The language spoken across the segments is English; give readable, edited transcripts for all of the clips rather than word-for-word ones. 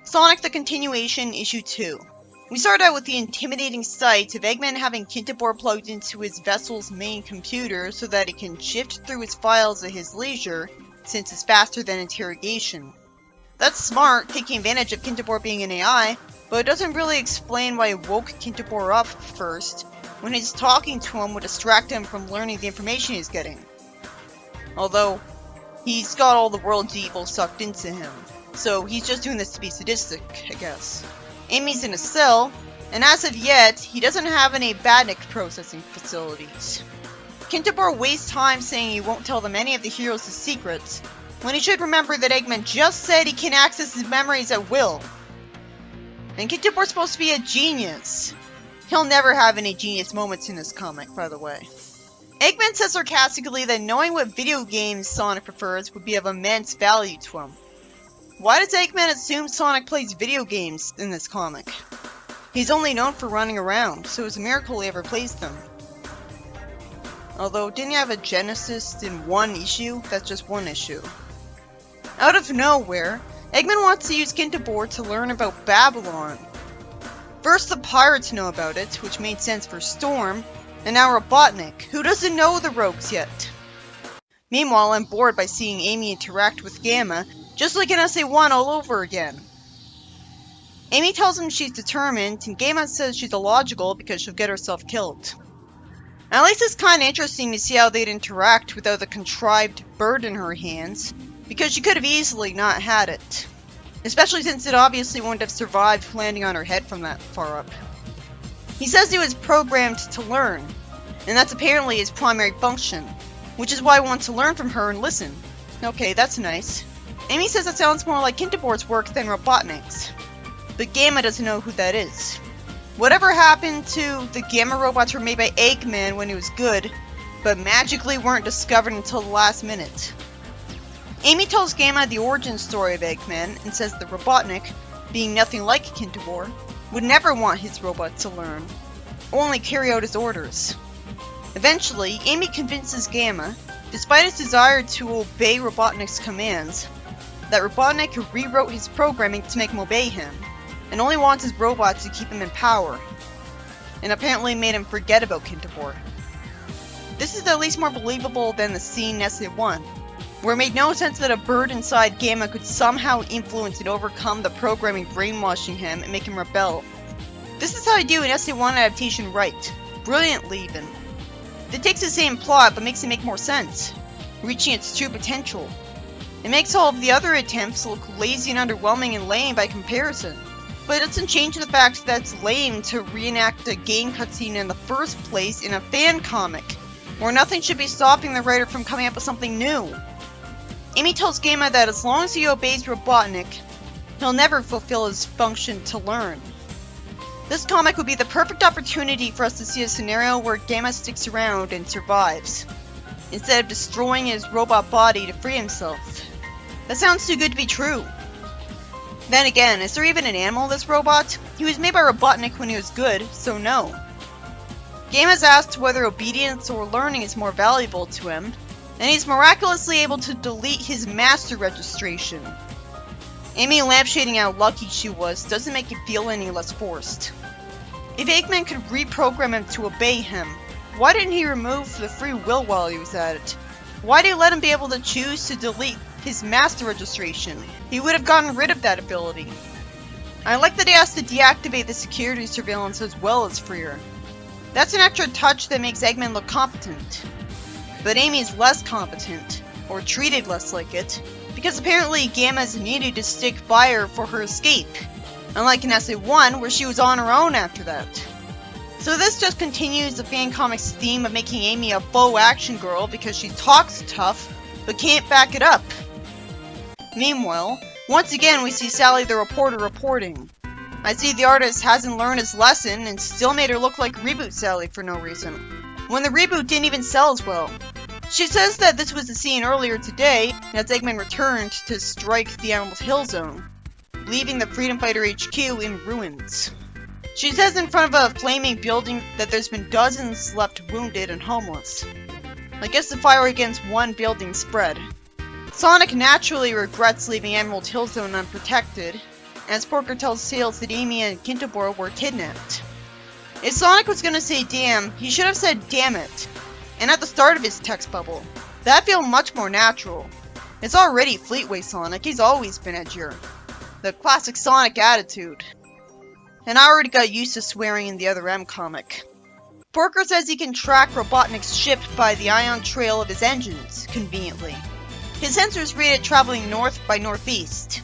Sonic the Continuation Issue 2. We start out with the intimidating sight of Eggman having Kintobor plugged into his vessel's main computer so that it can shift through his files at his leisure, since it's faster than interrogation. That's smart, taking advantage of Kintobor being an AI, but it doesn't really explain why it woke Kintobor up first, when his talking to him would distract him from learning the information he's getting. Although, he's got all the world's evil sucked into him, so he's just doing this to be sadistic, I guess. Amy's in a cell, and as of yet, he doesn't have any badnik processing facilities. Kintobor wastes time saying he won't tell them any of the heroes' secrets, when he should remember that Eggman just said he can access his memories at will. And Kintobor's supposed to be a genius. He'll never have any genius moments in this comic, by the way. Eggman says sarcastically that knowing what video games Sonic prefers would be of immense value to him. Why does Eggman assume Sonic plays video games in this comic? He's only known for running around, so it's a miracle he ever plays them. Although, didn't he have a Genesis in one issue? That's just one issue. Out of nowhere, Eggman wants to use Kintobor to learn about Babylon. First the pirates know about it, which made sense for Storm, and now Robotnik, who doesn't know the rogues yet. Meanwhile, I'm bored by seeing Amy interact with Gamma, just like in SA1 all over again. Amy tells him she's determined, and Gamma says she's illogical because she'll get herself killed. At least it's kinda interesting to see how they'd interact without the contrived bird in her hands, because she could have easily not had it. Especially since it obviously wouldn't have survived landing on her head from that far up. He says he was programmed to learn, and that's apparently his primary function, which is why I want to learn from her and listen. Okay, that's nice. Amy says that sounds more like Kintobor's work than Robotnik's, but Gamma doesn't know who that is. Whatever happened to the Gamma robots were made by Eggman when he was good, but magically weren't discovered until the last minute. Amy tells Gamma the origin story of Eggman and says that Robotnik, being nothing like Kintobor, would never want his robot to learn, only carry out his orders. Eventually, Amy convinces Gamma, despite his desire to obey Robotnik's commands, that Robotnik rewrote his programming to make him obey him, and only wants his robot to keep him in power, and apparently made him forget about Kintobor. This is at least more believable than the scene in SA1, where it made no sense that a bird inside Gamma could somehow influence and overcome the programming brainwashing him and make him rebel. This is how I do an SA1 adaptation right, brilliantly even. It takes the same plot but makes it make more sense, reaching its true potential. It makes all of the other attempts look lazy and underwhelming and lame by comparison. But it doesn't change the fact that it's lame to reenact a game cutscene in the first place in a fan comic, where nothing should be stopping the writer from coming up with something new. Amy tells Gamma that as long as he obeys Robotnik, he'll never fulfill his function to learn. This comic would be the perfect opportunity for us to see a scenario where Gamma sticks around and survives, instead of destroying his robot body to free himself. That sounds too good to be true. Then again, is there even an animal, this robot? He was made by Robotnik when he was good, so no. Gamma's asked whether obedience or learning is more valuable to him, and he's miraculously able to delete his master registration. Amy lampshading how lucky she was doesn't make it feel any less forced. If Eggman could reprogram him to obey him, why didn't he remove the free will while he was at it? Why did he let him be able to choose to delete his master registration? He would have gotten rid of that ability. I like that he has to deactivate the security surveillance as well as free her. That's an extra touch that makes Eggman look competent. But Amy's less competent, or treated less like it, because apparently Gamma's needed to stick by her for her escape, unlike in SA1 where she was on her own after that. So this just continues the fan comics theme of making Amy a faux action girl because she talks tough, but can't back it up. Meanwhile, once again we see Sally the reporter reporting. I see the artist hasn't learned his lesson and still made her look like Reboot Sally for no reason, when the reboot didn't even sell as well. She says that this was the scene earlier today, as Eggman returned to strike the Emerald Hill Zone, leaving the Freedom Fighter HQ in ruins. She says in front of a flaming building that there's been dozens left wounded and homeless. I guess the fire against one building spread. Sonic naturally regrets leaving Emerald Hill Zone unprotected, as Porker tells Tails that Amy and Kintobor were kidnapped. If Sonic was gonna say damn, he should have said damn it, and at the start of his text bubble. That'd feel much more natural. It's already Fleetway Sonic, he's always been edgier. The classic Sonic attitude. And I already got used to swearing in the other M comic. Porker says he can track Robotnik's ship by the ion trail of his engines, conveniently. His sensors read it traveling north by northeast.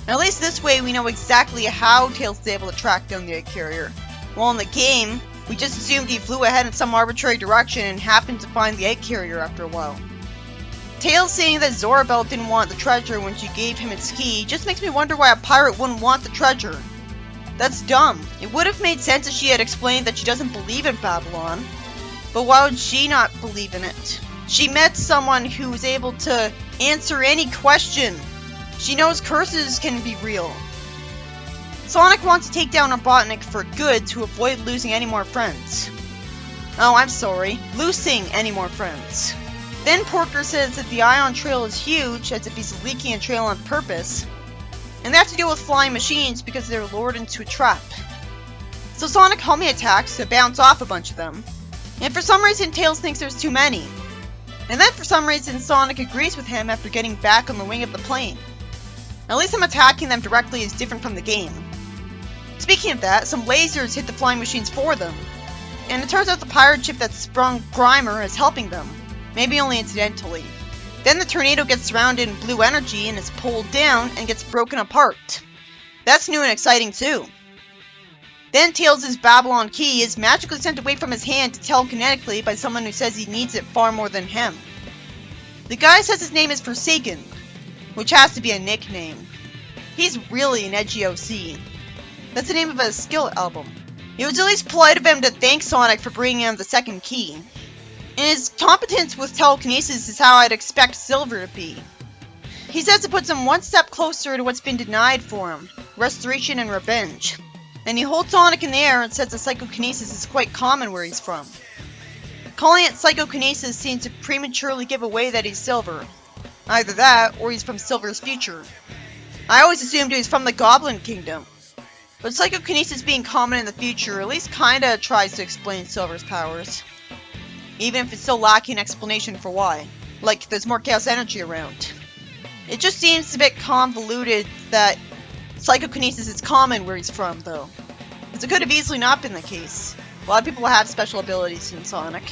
At least this way we know exactly how Tails is able to track down the egg carrier. While in the game, we just assumed he flew ahead in some arbitrary direction and happened to find the egg carrier after a while. Tails saying that Zorabelle didn't want the treasure when she gave him its key just makes me wonder why a pirate wouldn't want the treasure. That's dumb. It would have made sense if she had explained that she doesn't believe in Babylon. But why would she not believe in it? She met someone who was able to answer any question. She knows curses can be real. Sonic wants to take down Robotnik for good to avoid losing any more friends. Oh, I'm sorry. Losing any more friends. Then Porker says that the ion trail is huge, as if he's leaking a trail on purpose. And they have to deal with flying machines because they're lured into a trap. So Sonic homie attacks to bounce off a bunch of them. And for some reason Tails thinks there's too many. And then for some reason Sonic agrees with him after getting back on the wing of the plane. At least him attacking them directly is different from the game. Speaking of that, some lasers hit the flying machines for them. And it turns out the pirate ship that sprung Grimer is helping them. Maybe only incidentally. Then the tornado gets surrounded in blue energy and is pulled down and gets broken apart. That's new and exciting too. Then Tails' Babylon key is magically sent away from his hand telekinetically by someone who says he needs it far more than him. The guy says his name is Forsaken, which has to be a nickname. He's really an edgy OC. That's the name of a skill album. It was at least polite of him to thank Sonic for bringing him the second key. And his competence with telekinesis is how I'd expect Silver to be. He says it puts him one step closer to what's been denied for him, restoration and revenge. And he holds Sonic in the air and says that psychokinesis is quite common where he's from. Calling it psychokinesis seems to prematurely give away that he's Silver. Either that, or he's from Silver's future. I always assumed he was from the Goblin Kingdom. But psychokinesis being common in the future at least kinda tries to explain Silver's powers. Even if it's still lacking explanation for why. Like, there's more chaos energy around. It just seems a bit convoluted that psychokinesis is common where he's from, though. Because it could have easily not been the case. A lot of people have special abilities in Sonic.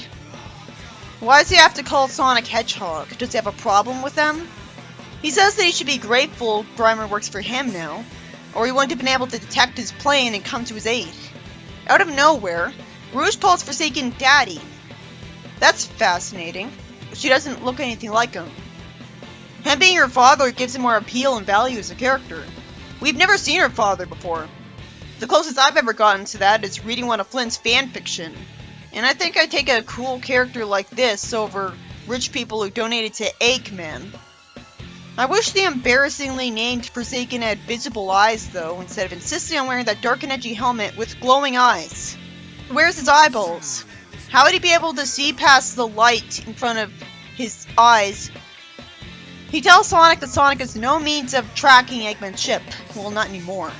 Why does he have to call Sonic Hedgehog? Does he have a problem with them? He says that he should be grateful Grimer works for him now, or he wouldn't have been able to detect his plane and come to his aid. Out of nowhere, Rouge calls Forsaken Daddy. That's fascinating. She doesn't look anything like him. Him being her father gives him more appeal and value as a character. We've never seen her father before. The closest I've ever gotten to that is reading one of Flynn's fanfiction. And I think I'd take a cool character like this over rich people who donated to Eggman. I wish the embarrassingly named Forsaken had visible eyes though, instead of insisting on wearing that dark and edgy helmet with glowing eyes. Where's his eyeballs? How would he be able to see past the light in front of his eyes? He tells Sonic that Sonic has no means of tracking Eggman's ship. Well, not anymore.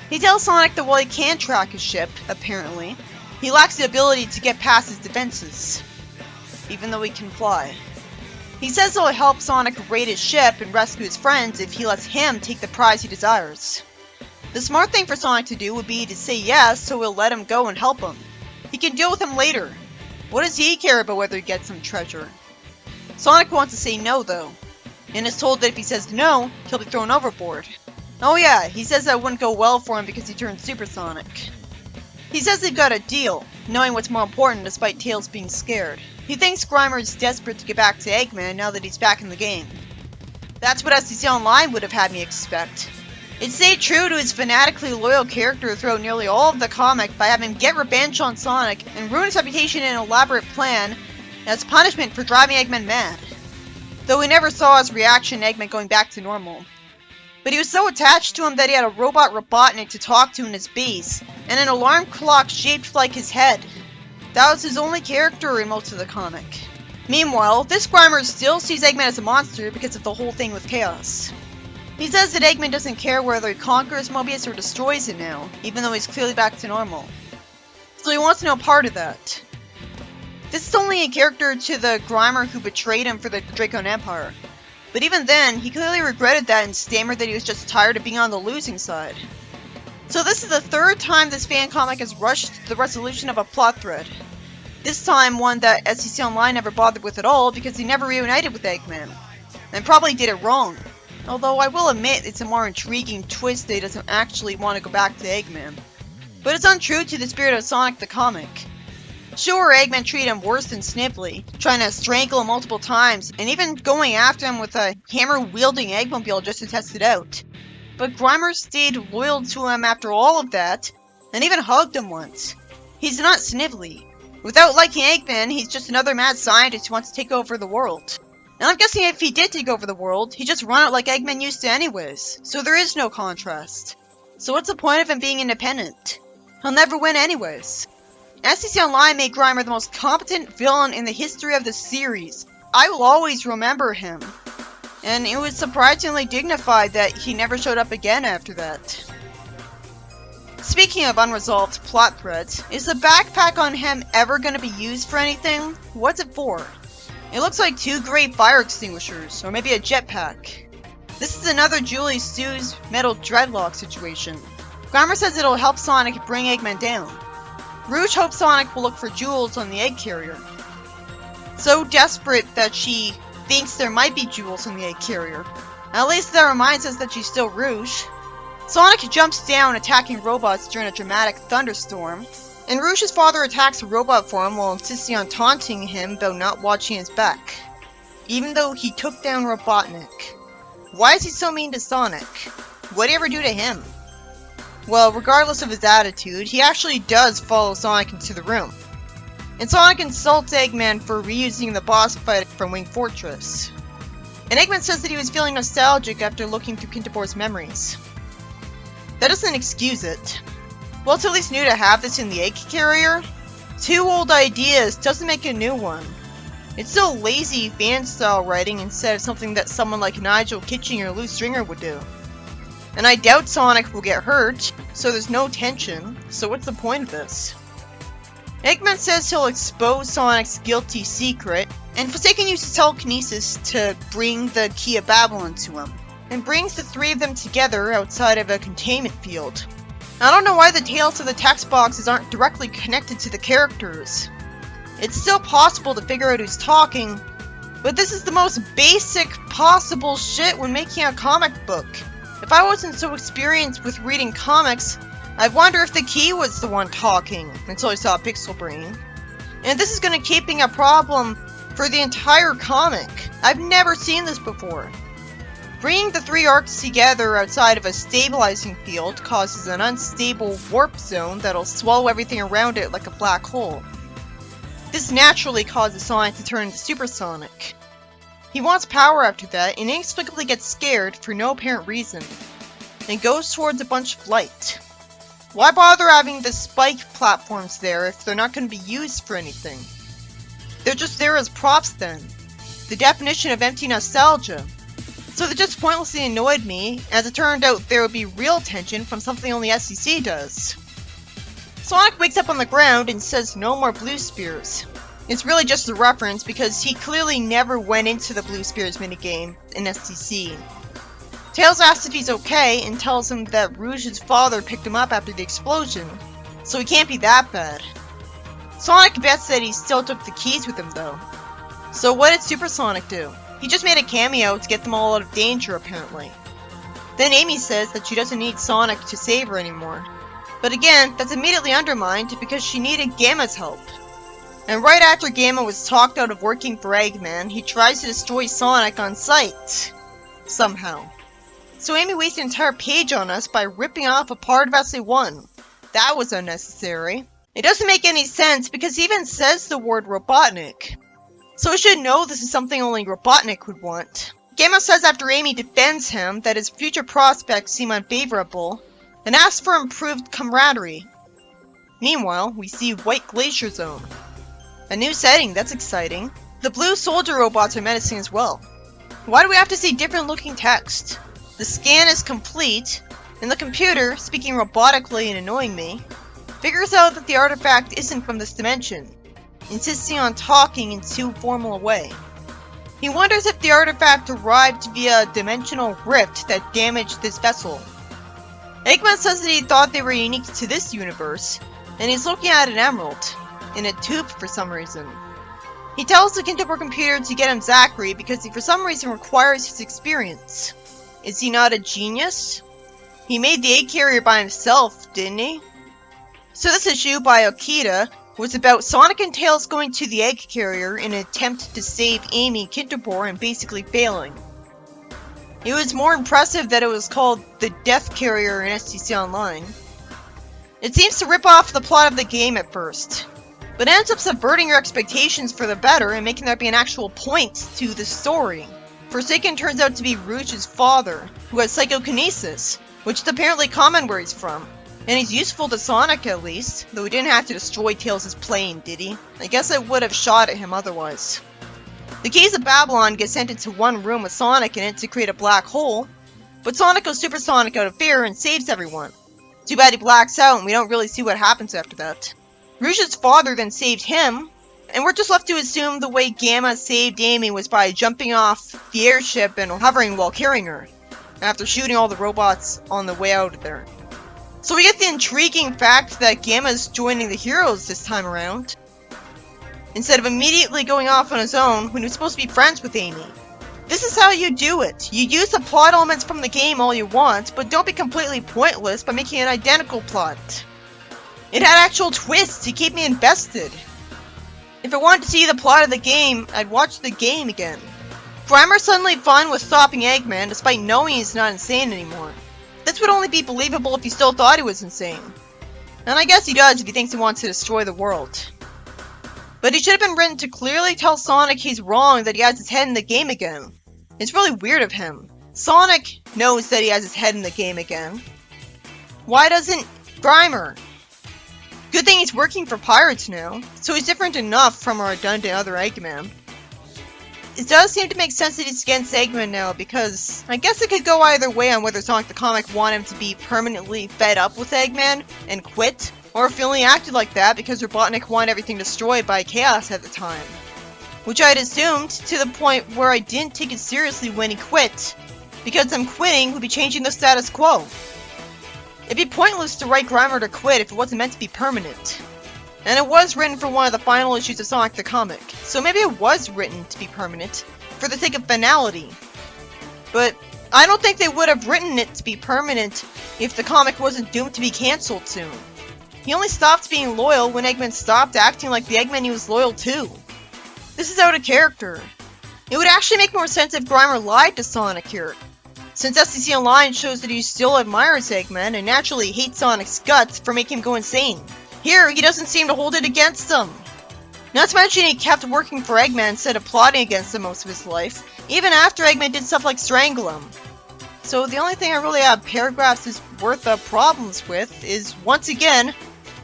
He tells Sonic that while he can track his ship, apparently, he lacks the ability to get past his defenses, even though he can fly. He says it'll help Sonic raid his ship and rescue his friends if he lets him take the prize he desires. The smart thing for Sonic to do would be to say yes, so he'll let him go and help him. He can deal with him later. What does he care about whether he gets some treasure? Sonic wants to say no though, and is told that if he says no, he'll be thrown overboard. Oh yeah, he says that wouldn't go well for him because he turned supersonic. He says they've got a deal, knowing what's more important despite Tails being scared. He thinks Grimer is desperate to get back to Eggman now that he's back in the game. That's what SDC Online would have had me expect. It stayed true to his fanatically loyal character throughout nearly all of the comic by having him get revenge on Sonic and ruin his reputation in an elaborate plan as punishment for driving Eggman mad. Though we never saw his reaction to Eggman going back to normal. But he was so attached to him that he had a robot Robotnik to talk to in his base, and an alarm clock shaped like his head. That was his only character in most of the comic. Meanwhile, this Grimer still sees Eggman as a monster because of the whole thing with Chaos. He says that Eggman doesn't care whether he conquers Mobius or destroys it now, even though he's clearly back to normal. So he wants no part of that. This is only a character to the Grimer who betrayed him for the Dracon Empire. But even then, he clearly regretted that and stammered that he was just tired of being on the losing side. So this is the third time this fan comic has rushed to the resolution of a plot thread. This time one that SCC Online never bothered with at all because he never reunited with Eggman. And probably did it wrong. Although I will admit it's a more intriguing twist that he doesn't actually want to go back to Eggman. But it's untrue to the spirit of Sonic the comic. Sure, Eggman treated him worse than Snipply, trying to strangle him multiple times, and even going after him with a hammer-wielding Eggmobile just to test it out. But Grimer stayed loyal to him after all of that, and even hugged him once. He's not Snipply. Without liking Eggman, he's just another mad scientist who wants to take over the world. And I'm guessing if he did take over the world, he'd just run it like Eggman used to anyways, so there is no contrast. So what's the point of him being independent? He'll never win anyways. SCC Online made Grimer the most competent villain in the history of the series. I will always remember him. And it was surprisingly dignified that he never showed up again after that. Speaking of unresolved plot threads, is the backpack on him ever going to be used for anything? What's it for? It looks like 2 great fire extinguishers, or maybe a jetpack. This is another Julie Stu's metal dreadlock situation. Grimer says it'll help Sonic bring Eggman down. Rouge hopes Sonic will look for jewels on the egg carrier. So desperate that she thinks there might be jewels on the egg carrier. At least that reminds us that she's still Rouge. Sonic jumps down, attacking robots during a dramatic thunderstorm, and Rouge's father attacks a robot form while insisting on taunting him about not watching his back, even though he took down Robotnik. Why is he so mean to Sonic? What did he ever do to him? Well, regardless of his attitude, he actually does follow Sonic into the room. And Sonic insults Eggman for reusing the boss fight from Wing Fortress. And Eggman says that he was feeling nostalgic after looking through Kintabor's memories. That doesn't excuse it. Well, it's at least new to have this in the egg carrier. 2 old ideas doesn't make a new one. It's still lazy fan-style writing instead of something that someone like Nigel Kitching or Lou Stringer would do. And I doubt Sonic will get hurt, so there's no tension, so what's the point of this? Eggman says he'll expose Sonic's guilty secret, and Forsaken uses telekinesis to bring the Key of Babylon to him, and brings the 3 of them together outside of a containment field. I don't know why the tales of the text boxes aren't directly connected to the characters. It's still possible to figure out who's talking, but this is the most basic possible shit when making a comic book. If I wasn't so experienced with reading comics, I'd wonder if the Key was the one talking, until I saw Pixel Brain. And this is gonna keep being a problem for the entire comic. I've never seen this before. Bringing the 3 arcs together outside of a stabilizing field causes an unstable warp zone that'll swallow everything around it like a black hole. This naturally causes Sonic to turn into Supersonic. He wants power after that, and inexplicably gets scared for no apparent reason, and goes towards a bunch of light. Why bother having the spike platforms there if they're not going to be used for anything? They're just there as props then. The definition of empty nostalgia. So they just pointlessly annoyed me, as it turned out there would be real tension from something only SCC does. Sonic wakes up on the ground and says no more blue spears. It's really just a reference because he clearly never went into the Blue Spears minigame in SCC. Tails asks if he's okay and tells him that Rouge's father picked him up after the explosion, so he can't be that bad. Sonic bets that he still took the keys with him though. So what did Supersonic do? He just made a cameo to get them all out of danger apparently. Then Amy says that she doesn't need Sonic to save her anymore. But again, that's immediately undermined because she needed Gamma's help. And right after Gamma was talked out of working for Eggman, he tries to destroy Sonic on sight. Somehow. So Amy wastes an entire page on us by ripping off a part of SC1. That was unnecessary. It doesn't make any sense because he even says the word Robotnik. So I should know this is something only Robotnik would want. Gamma says after Amy defends him that his future prospects seem unfavorable, and asks for improved camaraderie. Meanwhile, we see White Glacier Zone. A new setting, that's exciting. The blue soldier robots are menacing as well. Why do we have to see different looking text? The scan is complete, and the computer, speaking robotically and annoying me, figures out that the artifact isn't from this dimension, insisting on talking in too formal a way. He wonders if the artifact arrived via a dimensional rift that damaged this vessel. Eggman says that he thought they were unique to this universe, and he's looking at an emerald, in a tube for some reason. He tells the Kinto computer to get him Zachary because he for some reason requires his experience. Is he not a genius? He made the egg carrier by himself, didn't he? So this issue by Okita was about Sonic and Tails going to the egg carrier in an attempt to save Amy Kintobor and basically failing. It was more impressive that it was called the Death Carrier in STC Online. It seems to rip off the plot of the game at first, but ends up subverting your expectations for the better and making there be an actual point to the story. Forsaken turns out to be Rouge's father, who has psychokinesis, which is apparently common where he's from. And he's useful to Sonic at least, though he didn't have to destroy Tails' plane, did he? I guess I would have shot at him otherwise. The keys of Babylon get sent into one room with Sonic in it to create a black hole, but Sonic goes supersonic out of fear and saves everyone. Too bad he blacks out and we don't really see what happens after that. Rouge's father then saved him, and we're just left to assume the way Gamma saved Amy was by jumping off the airship and hovering while carrying her, after shooting all the robots on the way out of there. So we get the intriguing fact that Gamma's joining the heroes this time around, instead of immediately going off on his own when he was supposed to be friends with Amy. This is how you do it. You use the plot elements from the game all you want, but don't be completely pointless by making an identical plot. It had actual twists to keep me invested. If I wanted to see the plot of the game, I'd watch the game again. Grimer's suddenly fine with stopping Eggman despite knowing he's not insane anymore. This would only be believable if he still thought he was insane. And I guess he does if he thinks he wants to destroy the world. But he should have been written to clearly tell Sonic he's wrong that he has his head in the game again. It's really weird of him. Sonic knows that he has his head in the game again. Why doesn't Grimer? Good thing he's working for Pirates now, so he's different enough from a redundant other Eggman. It does seem to make sense that he's against Eggman now, because I guess it could go either way on whether Sonic the Comic wanted him to be permanently fed up with Eggman and quit, or if he only acted like that because Robotnik wanted everything destroyed by Chaos at the time. Which I'd assumed, to the point where I didn't take it seriously when he quit, because him quitting would be changing the status quo. It'd be pointless to write Grimer to quit if it wasn't meant to be permanent. And it was written for one of the final issues of Sonic the Comic, so maybe it was written to be permanent, for the sake of finality. But I don't think they would have written it to be permanent if the comic wasn't doomed to be cancelled soon. He only stopped being loyal when Eggman stopped acting like the Eggman he was loyal to. This is out of character. It would actually make more sense if Grimer lied to Sonic here, since STC Online shows that he still admires Eggman and naturally hates Sonic's guts for making him go insane. Here, he doesn't seem to hold it against him. Not to mention he kept working for Eggman instead of plotting against him most of his life, even after Eggman did stuff like strangle him. So the only thing I really have paragraphs' worth of problems with is, once again,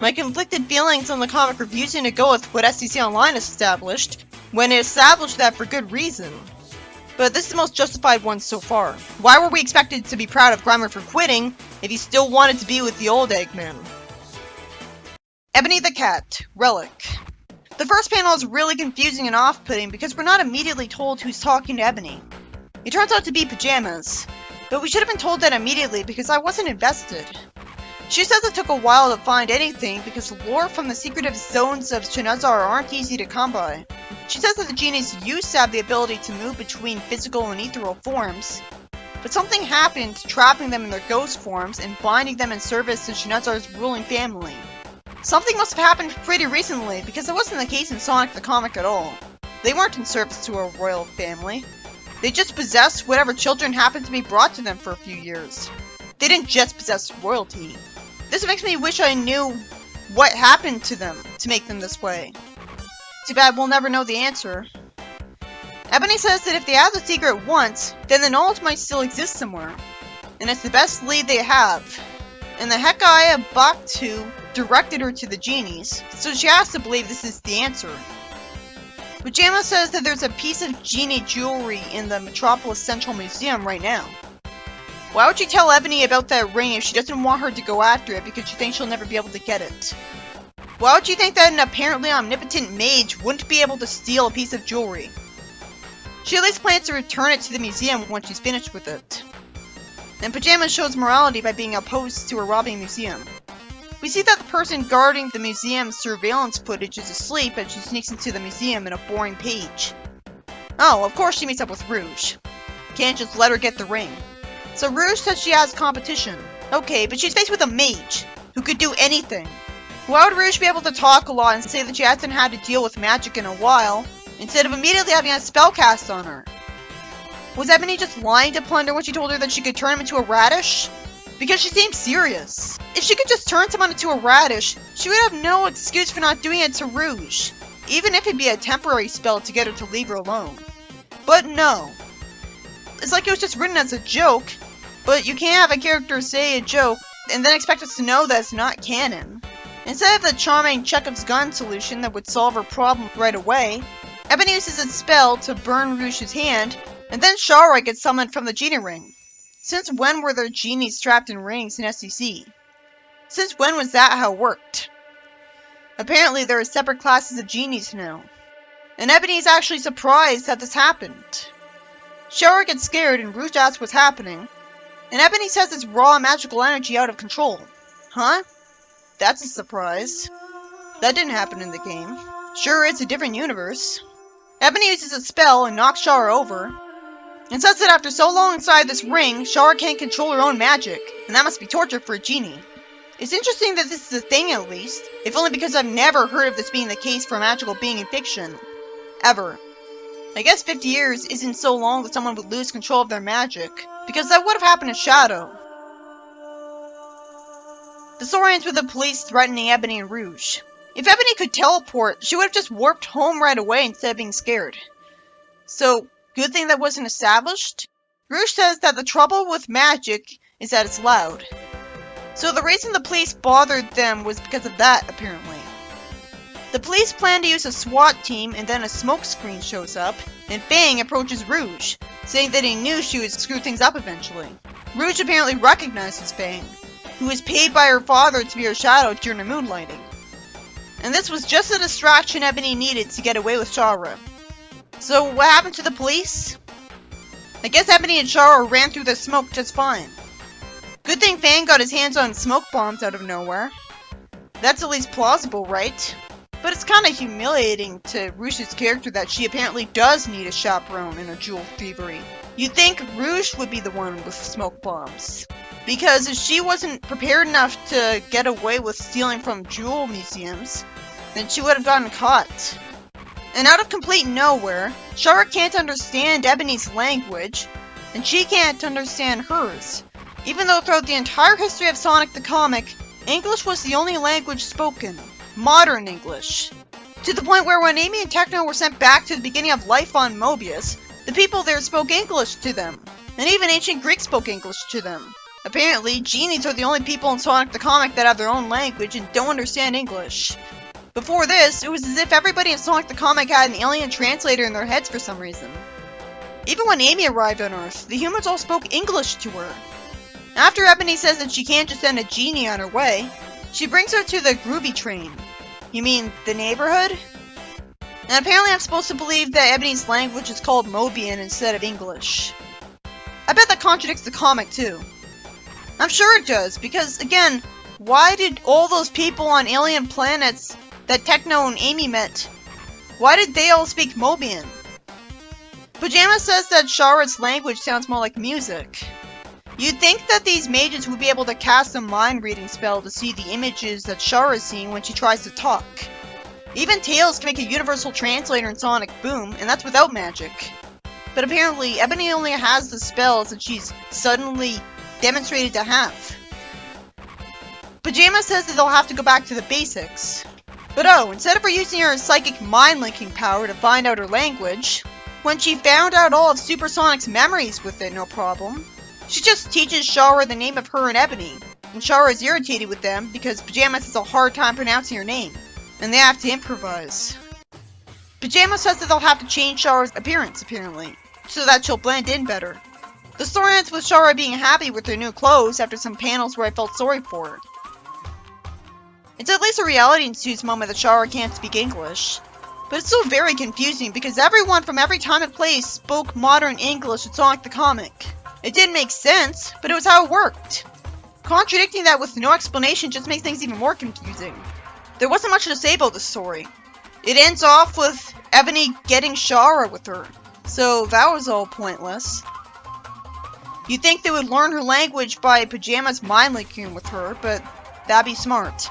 my conflicted feelings on the comic refusing to go with what STC Online established, when it established that for good reason. But this is the most justified one so far. Why were we expected to be proud of Grimer for quitting if he still wanted to be with the old Eggman? Ebony the Cat, Relic. The first panel is really confusing and off-putting because we're not immediately told who's talking to Ebony. It turns out to be Pajamas, but we should have been told that immediately because I wasn't invested. She says it took a while to find anything because lore from the secretive zones of Shinazar aren't easy to come by. She says that the genies used to have the ability to move between physical and ethereal forms, but something happened trapping them in their ghost forms and binding them in service to Shinazar's ruling family. Something must have happened pretty recently, because it wasn't the case in Sonic the Comic at all. They weren't in service to a royal family. They just possessed whatever children happened to be brought to them for a few years. They didn't just possess royalty. This makes me wish I knew what happened to them to make them this way. Too bad we'll never know the answer. Ebony says that if they have the secret once, then the knowledge might still exist somewhere. And it's the best lead they have. And the Hekai Baktu directed her to the genies, so she has to believe this is the answer. Pajama says that there's a piece of genie jewelry in the Metropolis Central Museum right now. Why would she tell Ebony about that ring if she doesn't want her to go after it because she thinks she'll never be able to get it? Why would you think that an apparently omnipotent mage wouldn't be able to steal a piece of jewelry? She at least plans to return it to the museum once she's finished with it. And Pajamas shows morality by being opposed to her robbing a museum. We see that the person guarding the museum's surveillance footage is asleep as she sneaks into the museum in a boring page. Oh, of course she meets up with Rouge. Can't just let her get the ring. So Rouge says she has competition. Okay, but she's faced with a mage, who could do anything. Why would Rouge be able to talk a lot and say that she hasn't had to deal with magic in a while, instead of immediately having a spell cast on her? Was Ebony just lying to Plunder when she told her that she could turn him into a radish? Because she seemed serious. If she could just turn someone into a radish, she would have no excuse for not doing it to Rouge, even if it'd be a temporary spell to get her to leave her alone. But no. It's like it was just written as a joke, but you can't have a character say a joke and then expect us to know that it's not canon. Instead of the charming Chekhov's gun solution that would solve her problem right away, Ebony uses a spell to burn Rouge's hand, and then Shara gets summoned from the genie ring. Since when were there genies trapped in rings in SCC? Since when was that how it worked? Apparently there are separate classes of genies now. And Ebony is actually surprised that this happened. Shara gets scared and Rouge asks what's happening, and Ebony says it's raw magical energy out of control. Huh? That's a surprise. That didn't happen in the game. Sure, it's a different universe. Ebony uses a spell and knocks Shara over, and says that after so long inside this ring, Shara can't control her own magic, and that must be torture for a genie. It's interesting that this is a thing at least, if only because I've never heard of this being the case for a magical being in fiction. Ever. I guess 50 years isn't so long that someone would lose control of their magic, because that would have happened to Shadow. The story ends with the police threatening Ebony and Rouge. If Ebony could teleport, she would have just warped home right away instead of being scared. So, good thing that wasn't established? Rouge says that the trouble with magic is that it's loud. So the reason the police bothered them was because of that, apparently. The police plan to use a SWAT team and then a smoke screen shows up, and Fang approaches Rouge, saying that he knew she would screw things up eventually. Rouge apparently recognizes Fang, who was paid by her father to be her shadow during the moonlighting. And this was just the distraction Ebony needed to get away with Shara. So what happened to the police? I guess Ebony and Shara ran through the smoke just fine. Good thing Fang got his hands on smoke bombs out of nowhere. That's at least plausible, right? But it's kinda humiliating to Rouge's character that she apparently does need a chaperone in her jewel thievery. You'd think Rouge would be the one with smoke bombs. Because if she wasn't prepared enough to get away with stealing from jewel museums, then she would have gotten caught. And out of complete nowhere, Shara can't understand Ebony's language, and she can't understand hers. Even though throughout the entire history of Sonic the Comic, English was the only language spoken. Modern English. To the point where when Amy and Techno were sent back to the beginning of life on Mobius, the people there spoke English to them. And even ancient Greeks spoke English to them. Apparently, genies are the only people in Sonic the Comic that have their own language and don't understand English. Before this, it was as if everybody in Sonic the Comic had an alien translator in their heads for some reason. Even when Amy arrived on Earth, the humans all spoke English to her. After Ebony says that she can't just send a genie on her way, she brings her to the Groovy train. You mean, the neighborhood? And apparently I'm supposed to believe that Ebony's language is called Mobian instead of English. I bet that contradicts the comic too. I'm sure it does, because again, why did all those people on alien planets that Techno and Amy met, why did they all speak Mobian? Pajama says that Shara's language sounds more like music. You'd think that these mages would be able to cast a mind-reading spell to see the images that Shara is seeing when she tries to talk. Even Tails can make a universal translator in Sonic Boom, and that's without magic. But apparently, Ebony only has the spells that she's suddenly demonstrated to have. Pajama says that they'll have to go back to the basics. But oh, instead of her using her psychic mind-linking power to find out her language, when she found out all of Supersonic's memories with it, no problem, she just teaches Shara the name of her and Ebony, and Shara is irritated with them because Pajamas has a hard time pronouncing her name, and they have to improvise. Pajama says that they'll have to change Shara's appearance, apparently, so that she'll blend in better. The story ends with Shara being happy with her new clothes after some panels where I felt sorry for her. It's at least a reality ensues moment that Shara can't speak English. But it's still very confusing because everyone from every time and place spoke modern English to sound like the comic. It didn't make sense, but it was how it worked. Contradicting that with no explanation just makes things even more confusing. There wasn't much to say about this story. It ends off with Ebony getting Shara with her, so that was all pointless. You'd think they would learn her language by Pajama's mind linking with her, but that'd be smart.